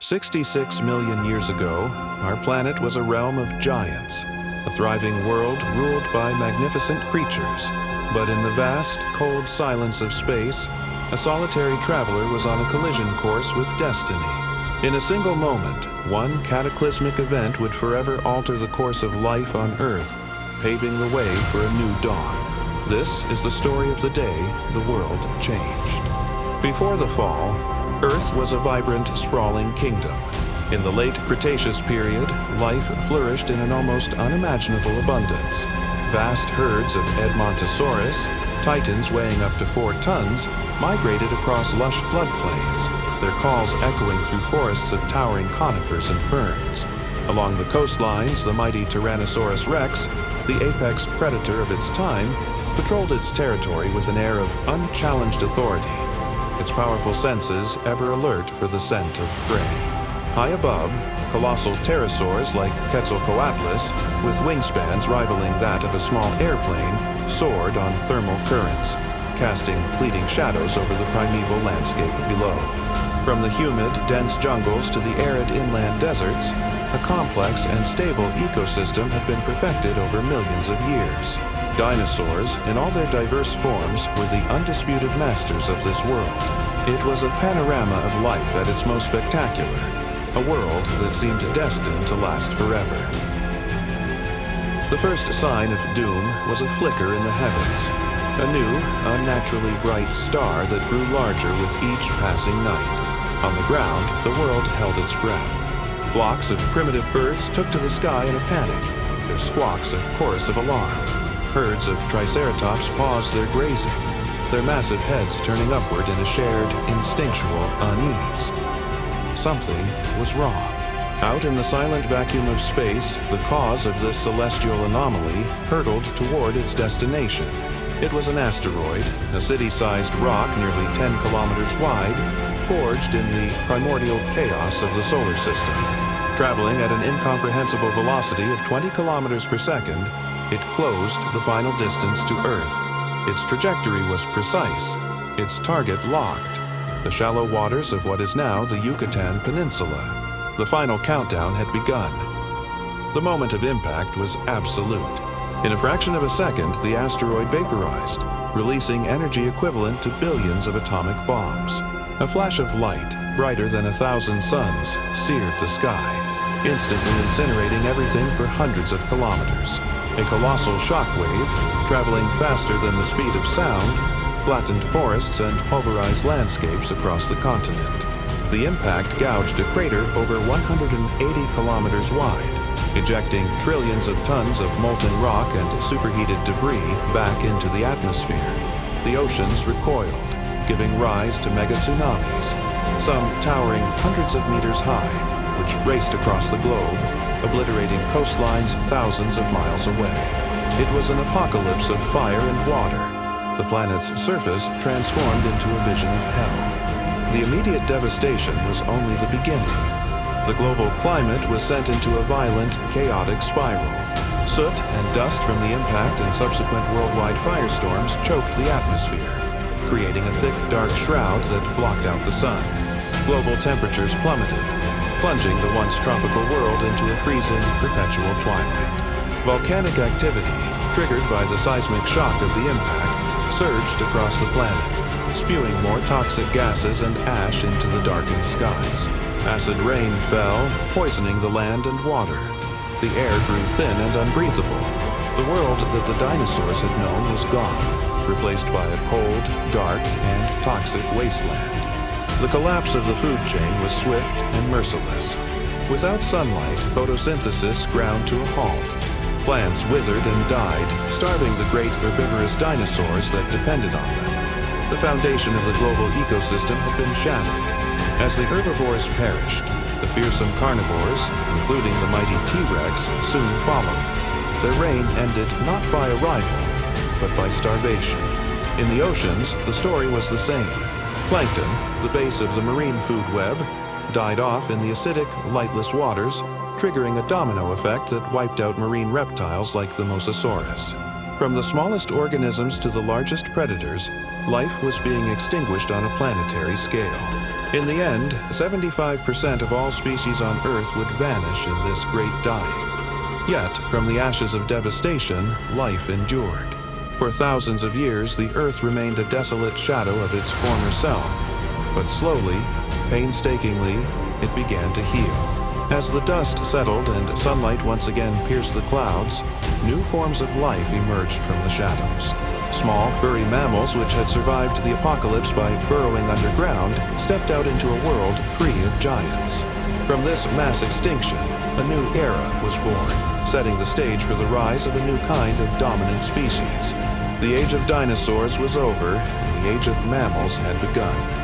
66 million years ago, our planet was a realm of giants, a thriving world ruled by magnificent creatures. But in the vast, cold silence of space, a solitary traveler was on a collision course with destiny. In a single moment, one cataclysmic event would forever alter the course of life on Earth, paving the way for a new dawn. This is the story of the day the world changed. Before the fall, Earth was a vibrant, sprawling kingdom. In the late Cretaceous period, life flourished in an almost unimaginable abundance. Vast herds of Edmontosaurus, titans weighing up to 4 tons, migrated across lush floodplains, their calls echoing through forests of towering conifers and ferns. Along the coastlines, the mighty Tyrannosaurus rex, the apex predator of its time, patrolled its territory with an air of unchallenged authority, its powerful senses ever alert for the scent of prey. High above, colossal pterosaurs like Quetzalcoatlus, with wingspans rivaling that of a small airplane, soared on thermal currents, casting fleeting shadows over the primeval landscape below. From the humid, dense jungles to the arid inland deserts, a complex and stable ecosystem had been perfected over millions of years. Dinosaurs, in all their diverse forms, were the undisputed masters of this world. It was a panorama of life at its most spectacular, a world that seemed destined to last forever. The first sign of doom was a flicker in the heavens, a new, unnaturally bright star that grew larger with each passing night. On the ground, the world held its breath. Flocks of primitive birds took to the sky in a panic, their squawks a chorus of alarm. Herds of triceratops paused their grazing, their massive heads turning upward in a shared, instinctual unease. Something was wrong. Out in the silent vacuum of space, the cause of this celestial anomaly hurtled toward its destination. It was an asteroid, a city-sized rock nearly 10 kilometers wide, forged in the primordial chaos of the solar system. Traveling at an incomprehensible velocity of 20 kilometers per second, it closed the final distance to Earth. Its trajectory was precise, its target locked, the shallow waters of what is now the Yucatan Peninsula. The final countdown had begun. The moment of impact was absolute. In a fraction of a second, the asteroid vaporized, releasing energy equivalent to billions of atomic bombs. A flash of light, brighter than 1,000 suns, seared the sky, instantly incinerating everything for hundreds of kilometers. A colossal shockwave, traveling faster than the speed of sound, flattened forests and pulverized landscapes across the continent. The impact gouged a crater over 180 kilometers wide, ejecting trillions of tons of molten rock and superheated debris back into the atmosphere. The oceans recoiled, giving rise to mega tsunamis, some towering hundreds of meters high, which raced across the globe, obliterating coastlines thousands of miles away. It was an apocalypse of fire and water, the planet's surface transformed into a vision of hell. The immediate devastation was only the beginning. The global climate was sent into a violent, chaotic spiral. Soot and dust from the impact and subsequent worldwide firestorms choked the atmosphere, creating a thick, dark shroud that blocked out the sun. Global temperatures plummeted, plunging the once tropical world into a freezing, perpetual twilight. Volcanic activity, triggered by the seismic shock of the impact, surged across the planet, spewing more toxic gases and ash into the darkened skies. Acid rain fell, poisoning the land and water. The air grew thin and unbreathable. The world that the dinosaurs had known was gone, replaced by a cold, dark, and toxic wasteland. The collapse of the food chain was swift and merciless. Without sunlight, photosynthesis ground to a halt. Plants withered and died, starving the great herbivorous dinosaurs that depended on them. The foundation of the global ecosystem had been shattered. As the herbivores perished, the fearsome carnivores, including the mighty T-Rex, soon followed. Their reign ended not by arrival, but by starvation. In the oceans, the story was the same. Plankton, the base of the marine food web, died off in the acidic, lightless waters, triggering a domino effect that wiped out marine reptiles like the Mosasaurus. From the smallest organisms to the largest predators, life was being extinguished on a planetary scale. In the end, 75% of all species on Earth would vanish in this great dying. Yet, from the ashes of devastation, life endured. For thousands of years, the Earth remained a desolate shadow of its former self. But slowly, painstakingly, it began to heal. As the dust settled and sunlight once again pierced the clouds, new forms of life emerged from the shadows. Small, furry mammals which had survived the apocalypse by burrowing underground stepped out into a world free of giants. From this mass extinction, a new era was born, setting the stage for the rise of a new kind of dominant species. The age of dinosaurs was over, and the age of mammals had begun.